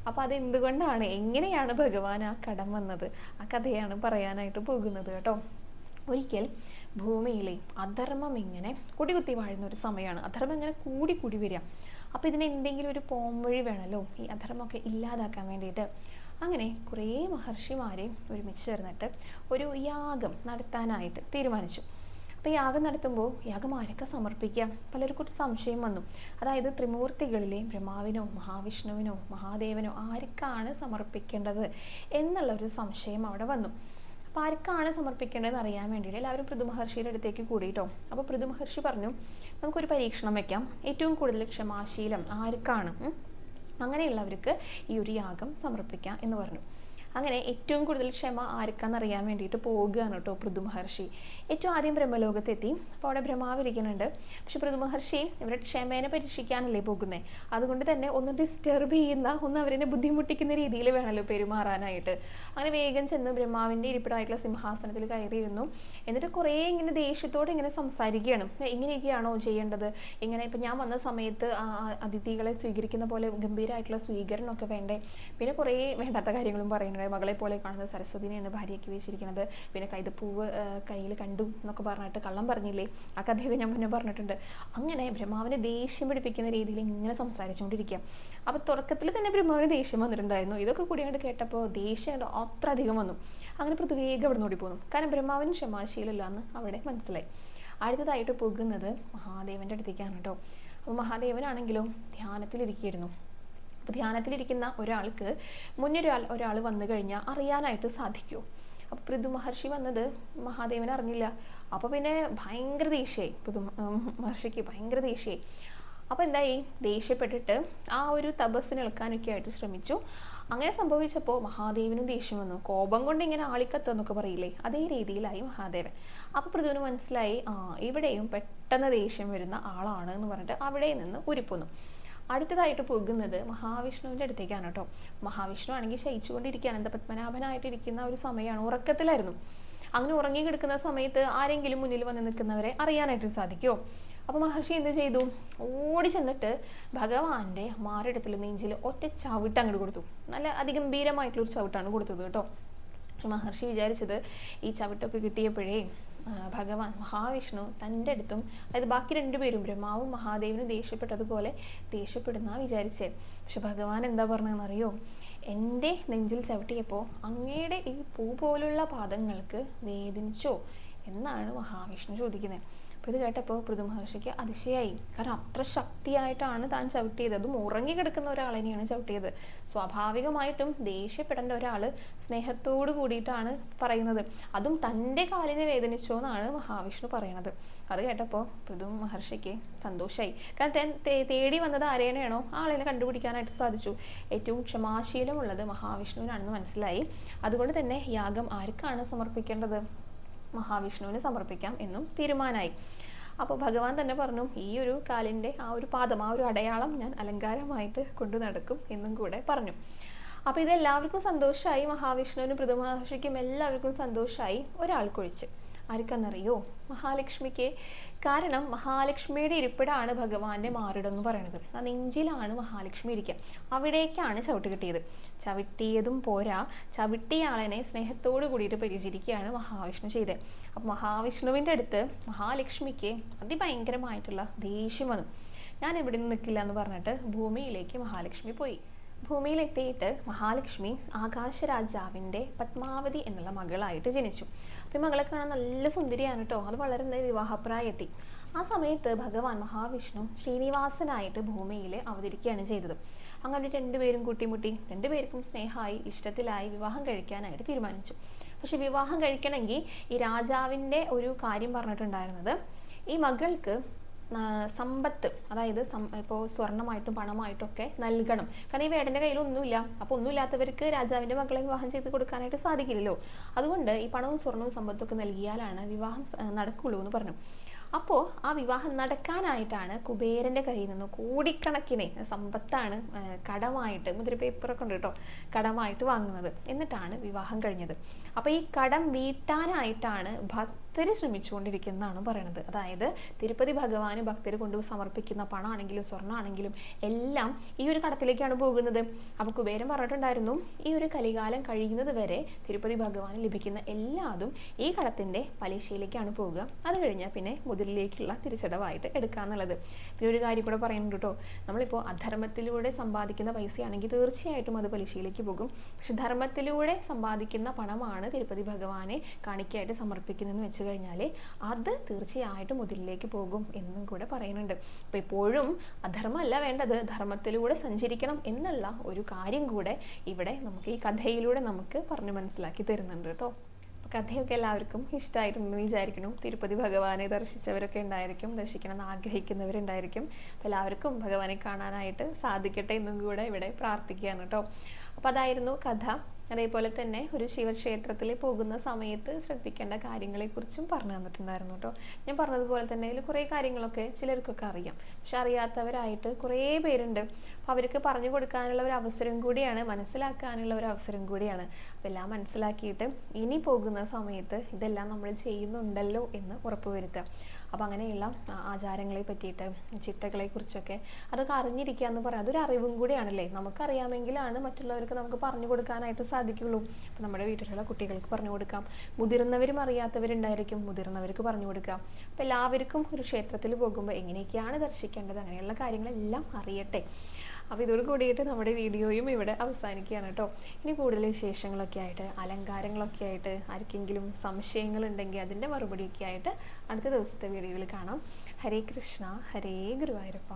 അപ്പോൾ അതെന്തുകൊണ്ടാണ്, എങ്ങനെയാണ് ഭഗവാൻ ആ കടം വന്നത്, ആ കഥയാണ് പറയാനായിട്ട് പോകുന്നത് കേട്ടോ. ഒരിക്കൽ ഭൂമിയിലെ അധർമ്മം ഇങ്ങനെ കൊടികുത്തി വാഴുന്ന ഒരു സമയമാണ്. അധർമ്മം ഇങ്ങനെ കൂടി വരിക. അപ്പോൾ ഇതിന് എന്തെങ്കിലും ഒരു പോംവഴി വേണമല്ലോ, ഈ അധർമ്മമൊക്കെ ഇല്ലാതാക്കാൻ വേണ്ടിയിട്ട്. അങ്ങനെ കുറേ മഹർഷിമാരെ ഒരുമിച്ച് ചേർന്നിട്ട് ഒരു യാഗം നടത്താനായിട്ട് തീരുമാനിച്ചു. അപ്പോൾ യാഗം നടത്തുമ്പോൾ യാഗം ആരൊക്കെ സമർപ്പിക്കാം? പലർക്കും ഒരു സംശയം വന്നു. അതായത് ത്രിമൂർത്തികളിലെ ബ്രഹ്മാവിനോ മഹാവിഷ്ണുവിനോ മഹാദേവനോ ആർക്കാണ് സമർപ്പിക്കേണ്ടത് എന്നുള്ളൊരു സംശയം അവിടെ വന്നു. അപ്പോൾ ആർക്കാണ് സമർപ്പിക്കേണ്ടതെന്ന് അറിയാൻ വേണ്ടിയിട്ട് എല്ലാവരും പൃഥു മഹർഷിയുടെ അടുത്തേക്ക് കൂടിയിട്ടോ. അപ്പോൾ പൃഥു മഹർഷി പറഞ്ഞു, നമുക്കൊരു പരീക്ഷണം വെക്കാം. ഏറ്റവും കൂടുതൽ ക്ഷമാശീലം ആർക്കാണ്, അങ്ങനെയുള്ളവർക്ക് ഈ ഒരു യാഗം സമർപ്പിക്കാം എന്ന് പറഞ്ഞു. അങ്ങനെ ഏറ്റവും കൂടുതൽ ക്ഷമ ആർക്കാന്നറിയാൻ വേണ്ടിയിട്ട് പോവുകയാണ് കേട്ടോ പൃഥു മഹർഷി. ഏറ്റവും ആദ്യം ബ്രഹ്മലോകത്തെത്തി. അപ്പോൾ അവിടെ ബ്രഹ്മാവ് ഇരിക്കുന്നുണ്ട്. പക്ഷെ പൃഥു മഹർഷി ഇവരുടെ ക്ഷമേനെ പരീക്ഷിക്കാനല്ലേ പോകുന്നത്. അതുകൊണ്ട് തന്നെ ഒന്ന് ഡിസ്റ്റർബ് ചെയ്യുന്ന, ഒന്ന് അവരെ ബുദ്ധിമുട്ടിക്കുന്ന രീതിയിൽ വേണമല്ലോ പെരുമാറാനായിട്ട്. അങ്ങനെ വേഗം ചെന്ന് ബ്രഹ്മാവിൻ്റെ ഇരിപ്പിടമായിട്ടുള്ള സിംഹാസനത്തിൽ കയറിയിരുന്നു. എന്നിട്ട് കുറേ ഇങ്ങനെ ദേഷ്യത്തോടെ ഇങ്ങനെ സംസാരിക്കുകയാണ്. ഇങ്ങനെയൊക്കെയാണോ ചെയ്യേണ്ടത്? ഇങ്ങനെ ഇപ്പം ഞാൻ വന്ന സമയത്ത് അതിഥികളെ സ്വീകരിക്കുന്ന പോലെ ഗംഭീരമായിട്ടുള്ള സ്വീകരണമൊക്കെ വേണ്ടേ? പിന്നെ കുറേ വേണ്ടാത്ത കാര്യങ്ങളും പറയുന്നുണ്ട്. മകളെ പോലെ കാണുന്നത് സരസ്വതിനെയാണ് ഭാര്യയ്ക്ക് വെച്ചിരിക്കുന്നത്. പിന്നെ കൈതപ്പൂവ് കയ്യിൽ കണ്ടു എന്നൊക്കെ പറഞ്ഞിട്ട് കള്ളം പറഞ്ഞില്ലേ, ആ കഥയൊക്കെ ഞാൻ മുന്നേ പറഞ്ഞിട്ടുണ്ട്. അങ്ങനെ ബ്രഹ്മാവിനെ ദേഷ്യം പിടിപ്പിക്കുന്ന രീതിയിൽ ഇങ്ങനെ സംസാരിച്ചുകൊണ്ടിരിക്കുക. അപ്പോൾ തുടക്കത്തിൽ തന്നെ ബ്രഹ്മാവിന് ദേഷ്യം വന്നിട്ടുണ്ടായിരുന്നു. ഇതൊക്കെ കൂടിയായിട്ട് കേട്ടപ്പോൾ ദേഷ്യം അത്ര അധികം വന്നു. അങ്ങനെ പൃഥ്വിവേഗം അവിടെ ഓടി പോകുന്നു. കാരണം ബ്രഹ്മാവിന് ക്ഷമാശീലമില്ല എന്ന് അവിടെ മനസ്സിലായി. അടുത്തതായിട്ട് പോകുന്നത് മഹാദേവൻ്റെ അടുത്തേക്കാണ് കേട്ടോ. അപ്പോൾ മഹാദേവനാണെങ്കിലും ധ്യാനത്തിലിരിക്കുകയായിരുന്നു. അപ്പോൾ ധ്യാനത്തിലിരിക്കുന്ന ഒരാൾക്ക് മുന്നേ ഒരാൾ വന്നു കഴിഞ്ഞാൽ അറിയാനായിട്ട് സാധിക്കുമോ? അപ്പോൾ പൃഥു മഹർഷി വന്നത് മഹാദേവൻ അറിഞ്ഞില്ല. അപ്പോൾ പിന്നെ ഭയങ്കര ദേഷ്യമായി, പൃഥു മഹർഷിക്ക് ഭയങ്കര ദേഷ്യമായി. അപ്പോൾ എന്തായി, ദേഷ്യപ്പെട്ടിട്ട് ആ ഒരു തപസ്സിന് ഇളക്കാനൊക്കെ ആയിട്ട് ശ്രമിച്ചു. അങ്ങനെ സംഭവിച്ചപ്പോൾ മഹാദേവനും ദേഷ്യം വന്നു. കോപം കൊണ്ട് ഇങ്ങനെ ആളിക്കത്തെന്നൊക്കെ പറയില്ലേ, അതേ രീതിയിലായി മഹാദേവൻ. അപ്പോൾ പൃഥുവിന് മനസ്സിലായി, ഇവിടെയും പെട്ടെന്ന് ദേഷ്യം വരുന്ന ആളാണ് എന്ന് പറഞ്ഞിട്ട് അവിടെ നിന്ന് ഉരുപ്പൊന്നു. അടുത്തതായിട്ട് പോകുന്നത് മഹാവിഷ്ണുവിൻ്റെ അടുത്തേക്കാണ് കേട്ടോ. മഹാവിഷ്ണു ആണെങ്കിൽ ശയിച്ചുകൊണ്ടിരിക്കുകയാണ്, അനന്തപത്മനാഭനായിട്ടിരിക്കുന്ന ഒരു സമയമാണ്, ഉറക്കത്തിലായിരുന്നു. അങ്ങനെ ഉറങ്ങി കിടക്കുന്ന സമയത്ത് ആരെങ്കിലും മുന്നിൽ വന്ന് നിൽക്കുന്നവരെ അറിയാനായിട്ട് സാധിക്കുമോ? അപ്പോൾ മഹർഷി എന്ത് ചെയ്തു? ഓടി ചെന്നിട്ട് ഭഗവാന്റെ മാറിടത്തിൽ നെഞ്ചിൽ ഒറ്റ ചവിട്ട് അങ്ങോട്ട് കൊടുത്തു. നല്ല അതിഗംഭീരമായിട്ടുള്ളൊരു ചവിട്ടാണ് കൊടുത്തത് കേട്ടോ. മഹർഷി വിചാരിച്ചത് ഈ ചവിട്ടൊക്കെ കിട്ടിയപ്പോഴേ ഭഗവാൻ മഹാവിഷ്ണു തൻ്റെ അടുത്തും, അതായത് ബാക്കി രണ്ടുപേരും ബ്രഹ്മാവും മഹാദേവനും ദേഷ്യപ്പെട്ടതുപോലെ ദേഷ്യപ്പെടുന്ന വിചാരിച്ചേ. പക്ഷെ ഭഗവാൻ എന്താ പറഞ്ഞതെന്നറിയോ? എൻ്റെ നെഞ്ചിൽ ചവിട്ടിയപ്പോൾ അങ്ങയുടെ ഈ പൂ പോലുള്ള പാദങ്ങൾക്ക് വേദനിച്ചോ എന്നാണ് മഹാവിഷ്ണു ചോദിക്കുന്നത്. അപ്പോൾ ഇത് കേട്ടപ്പോൾ പൃഥു മഹർഷിക്ക് അതിശയായി. കാരണം അത്ര ശക്തിയായിട്ടാണ് താൻ ചവിട്ടിയത്. അതും ഉറങ്ങി കിടക്കുന്ന ഒരാളെന്നെയാണ് ചവിട്ടിയത്. സ്വാഭാവികമായിട്ടും ദേഷ്യപ്പെടേണ്ട ഒരാൾ സ്നേഹത്തോട് കൂടിയിട്ടാണ് പറയുന്നത്. അതും തൻ്റെ കാലിന് വേദനിച്ചോ എന്നാണ് മഹാവിഷ്ണു പറയണത്. അത് കേട്ടപ്പോൾ പൃഥു മഹർഷിക്ക് സന്തോഷമായി. കാരണം തേടി വന്നത് ആരേനെയാണോ ആ ആളെ കണ്ടുപിടിക്കാനായിട്ട് സാധിച്ചു. ഏറ്റവും ക്ഷമാശീലമുള്ളത് മഹാവിഷ്ണുവിനാണെന്ന് മനസ്സിലായി. അതുകൊണ്ട് തന്നെ യാഗം ആർക്കാണ് സമർപ്പിക്കേണ്ടത്? മഹാവിഷ്ണുവിന് സമർപ്പിക്കാം എന്നും തീരുമാനമായി. അപ്പോൾ ഭഗവാൻ തന്നെ പറഞ്ഞു, ഈ ഒരു കാലിൻ്റെ ആ ഒരു പാദം, ആ ഒരു അടയാളം ഞാൻ അലങ്കാരമായിട്ട് കൊണ്ടു നടക്കും എന്നും കൂടെ പറഞ്ഞു. അപ്പോൾ ഇതെല്ലാവർക്കും സന്തോഷമായി. മഹാവിഷ്ണുവിനും പൃഥു മഹർഷിക്കും എല്ലാവർക്കും സന്തോഷമായി. ഒരാൾക്കൊഴിച്ച്. ആർക്കെന്നറിയോ? മഹാലക്ഷ്മിക്ക്. കാരണം മഹാലക്ഷ്മിയുടെ ഇരിപ്പിടാണ് ഭഗവാന്റെ മാറിടം എന്ന് പറയുന്നത്. ആ നെഞ്ചിലാണ് മഹാലക്ഷ്മി ഇരിക്കുക. അവിടേക്കാണ് ചവിട്ട് കിട്ടിയത്. ചവിട്ടിയതും പോരാ, ചവിട്ടിയാളനെ സ്നേഹത്തോട് കൂടിയിട്ട് പരിചരിക്കുകയാണ് മഹാവിഷ്ണു ചെയ്തത്. അപ്പം മഹാവിഷ്ണുവിൻ്റെ അടുത്ത് മഹാലക്ഷ്മിക്ക് അതിഭയങ്കരമായിട്ടുള്ള ദേഷ്യം വന്നു. ഞാൻ ഇവിടെ നിന്ന് നിൽക്കില്ല എന്ന് പറഞ്ഞിട്ട് ഭൂമിയിലേക്ക് മഹാലക്ഷ്മി പോയി. ഭൂമിയിലെത്തിയിട്ട് മഹാലക്ഷ്മി ആകാശരാജാവിൻ്റെ പത്മാവതി എന്നുള്ള മകളായിട്ട് ജനിച്ചു. അപ്പം മകളെ കാണാൻ നല്ല സുന്ദരിയാണ് കേട്ടോ. അത് വളരെ വിവാഹപ്രായത്തി. ആ സമയത്ത് ഭഗവാൻ മഹാവിഷ്ണു ശ്രീനിവാസനായിട്ട് ഭൂമിയിൽ അവതരിക്കുകയാണ് ചെയ്തത്. അങ്ങനെ രണ്ടുപേരും കൂട്ടിമുട്ടി, രണ്ടുപേർക്കും സ്നേഹമായി, ഇഷ്ടത്തിലായി, വിവാഹം കഴിക്കാനായിട്ട് തീരുമാനിച്ചു. പക്ഷെ വിവാഹം കഴിക്കണമെങ്കിൽ ഈ രാജാവിൻ്റെ ഒരു കാര്യം പറഞ്ഞിട്ടുണ്ടായിരുന്നത്, ഈ മകൾക്ക് സമ്പത്ത്, അതായത് ഇപ്പോൾ സ്വർണമായിട്ടും പണമായിട്ടും ഒക്കെ നൽകണം. കാരണം ഈ വേടൻ്റെ കയ്യിൽ ഒന്നുമില്ല. അപ്പോൾ ഒന്നുമില്ലാത്തവർക്ക് രാജാവിൻ്റെ മകളെ വിവാഹം ചെയ്ത് കൊടുക്കാനായിട്ട് സാധിക്കില്ലല്ലോ. അതുകൊണ്ട് ഈ പണവും സ്വർണവും സമ്പത്തൊക്കെ നൽകിയാലാണ് വിവാഹം നടക്കുള്ളൂ എന്ന് പറഞ്ഞു. അപ്പോൾ ആ വിവാഹം നടക്കാനായിട്ടാണ് കുബേരൻ്റെ കയ്യിൽ നിന്ന് കോടിക്കണക്കിന് സമ്പത്താണ് കടമായിട്ട്, മുദ്ര പേപ്പറൊക്കെ ഉണ്ട് കേട്ടോ, കടമായിട്ട് വാങ്ങുന്നത്. എന്നിട്ടാണ് വിവാഹം കഴിഞ്ഞത്. അപ്പോൾ ഈ കടം വീട്ടാനായിട്ടാണ് ഭക്തർ ശ്രമിച്ചുകൊണ്ടിരിക്കുന്നതാണ് പറയണത്. അതായത് തിരുപ്പതി ഭഗവാന് ഭക്തർ കൊണ്ട് സമർപ്പിക്കുന്ന പണമാണെങ്കിലും സ്വർണ്ണമാണെങ്കിലും എല്ലാം ഈ ഒരു കടത്തിലേക്കാണ് പോകുന്നത്. അപ്പോൾ കുബേരൻ പറഞ്ഞിട്ടുണ്ടായിരുന്നു, ഈ ഒരു കലികാലം കഴിയുന്നത് വരെ തിരുപ്പതി ഭഗവാന് ലഭിക്കുന്ന എല്ലാതും ഈ കടത്തിൻ്റെ പലിശയിലേക്കാണ് പോവുക. അത് കഴിഞ്ഞാൽ പിന്നെ മുതലിലേക്കുള്ള തിരിച്ചടവായിട്ട് എടുക്കാന്നുള്ളത്. പിന്നെ ഒരു കാര്യം കൂടെ പറയുന്നുണ്ട് കേട്ടോ, നമ്മളിപ്പോൾ അധർമ്മത്തിലൂടെ സമ്പാദിക്കുന്ന പൈസയാണെങ്കിൽ തീർച്ചയായിട്ടും അത് പലിശയിലേക്ക് പോകും. പക്ഷെ ധർമ്മത്തിലൂടെ സമ്പാദിക്കുന്ന പണമാണ് തിരുപ്പതി ഭഗവാനെ കാണിക്കയായിട്ട് സമർപ്പിക്കുന്നതെന്ന് വെച്ച് കഴിഞ്ഞാൽ അത് തീർച്ചയായിട്ടും മുതലിലേക്ക് പോകും എന്നും കൂടെ പറയുന്നുണ്ട്. അപ്പോൾ എപ്പോഴും അധർമ്മമല്ല വേണ്ടത്, ധർമ്മത്തിലൂടെ സഞ്ചരിക്കണം എന്നുള്ള ഒരു കാര്യം കൂടെ ഇവിടെ നമുക്ക് ഈ കഥയിലൂടെ നമുക്ക് പറഞ്ഞു മനസ്സിലാക്കി തരുന്നുണ്ട് കേട്ടോ. കഥയൊക്കെ എല്ലാവർക്കും ഇഷ്ടമായിട്ടുണ്ടെന്ന് വിചാരിക്കണം. തിരുപ്പതി ഭഗവാനെ ദർശിച്ചവരൊക്കെ ഉണ്ടായിരിക്കും, ദർശിക്കണമെന്ന് ആഗ്രഹിക്കുന്നവരുണ്ടായിരിക്കും. അപ്പോൾ എല്ലാവർക്കും ഭഗവാനെ കാണാനായിട്ട് സാധിക്കട്ടെ എന്നും കൂടെ ഇവിടെ പ്രാർത്ഥിക്കുകയാണ് കേട്ടോ. അപ്പോൾ അതായിരുന്നു കഥ. അതേപോലെ തന്നെ ഒരു ശിവക്ഷേത്രത്തിൽ പോകുന്ന സമയത്ത് ശ്രദ്ധിക്കേണ്ട കാര്യങ്ങളെക്കുറിച്ചും പറഞ്ഞു തന്നിട്ടുണ്ടായിരുന്നു കേട്ടോ. ഞാൻ പറഞ്ഞതുപോലെ തന്നെ ഇതിൽ കുറേ കാര്യങ്ങളൊക്കെ ചിലർക്കൊക്കെ അറിയാം, പക്ഷെ അറിയാത്തവരായിട്ട് കുറേ പേരുണ്ട്. അപ്പോൾ അവർക്ക് പറഞ്ഞു കൊടുക്കാനുള്ള ഒരു അവസരം കൂടിയാണ്, മനസ്സിലാക്കാനുള്ള ഒരു അവസരം കൂടിയാണ്. അപ്പോൾ എല്ലാം മനസ്സിലാക്കിയിട്ട് ഇനി പോകുന്ന സമയത്ത് ഇതെല്ലാം നമ്മൾ ചെയ്യുന്നുണ്ടല്ലോ എന്ന് ഉറപ്പുവരുത്തുക. അപ്പോൾ അങ്ങനെയുള്ള ആചാരങ്ങളെ പറ്റിയിട്ട്, ചിട്ടകളെ കുറിച്ചൊക്കെ അതൊക്കെ അറിഞ്ഞിരിക്കുക എന്ന് പറയാം, അതൊരു അറിവും കൂടിയാണല്ലേ. നമുക്കറിയാമെങ്കിലാണ് മറ്റുള്ളവർക്ക് നമുക്ക് പറഞ്ഞു കൊടുക്കാനായിട്ട് സാധിക്കുള്ളൂ. അപ്പോൾ നമ്മുടെ വീട്ടിലുള്ള കുട്ടികൾക്ക് പറഞ്ഞു കൊടുക്കാം, മുതിർന്നവരും അറിയാത്തവരുണ്ടായിരിക്കും, മുതിർന്നവർക്ക് പറഞ്ഞു കൊടുക്കാം. അപ്പോൾ എല്ലാവർക്കും ഒരു ക്ഷേത്രത്തിൽ പോകുമ്പോൾ എങ്ങനെയൊക്കെയാണ് ദർശിക്കേണ്ടത്, അങ്ങനെയുള്ള കാര്യങ്ങളെല്ലാം അറിയട്ടെ. അപ്പോൾ ഇതോട് കൂടിയിട്ട് നമ്മുടെ വീഡിയോയും ഇവിടെ അവസാനിക്കുകയാണ് കേട്ടോ. ഇനി കൂടുതൽ വിശേഷങ്ങളൊക്കെ ആയിട്ട്, അലങ്കാരങ്ങളൊക്കെ ആയിട്ട്, ആർക്കെങ്കിലും സംശയങ്ങളുണ്ടെങ്കിൽ അതിൻ്റെ മറുപടിയൊക്കെ ആയിട്ട് അടുത്ത ദിവസത്തെ വീഡിയോയിൽ കാണാം. ഹരേ കൃഷ്ണ, ഹരേ ഗുരുവായൂരപ്പ.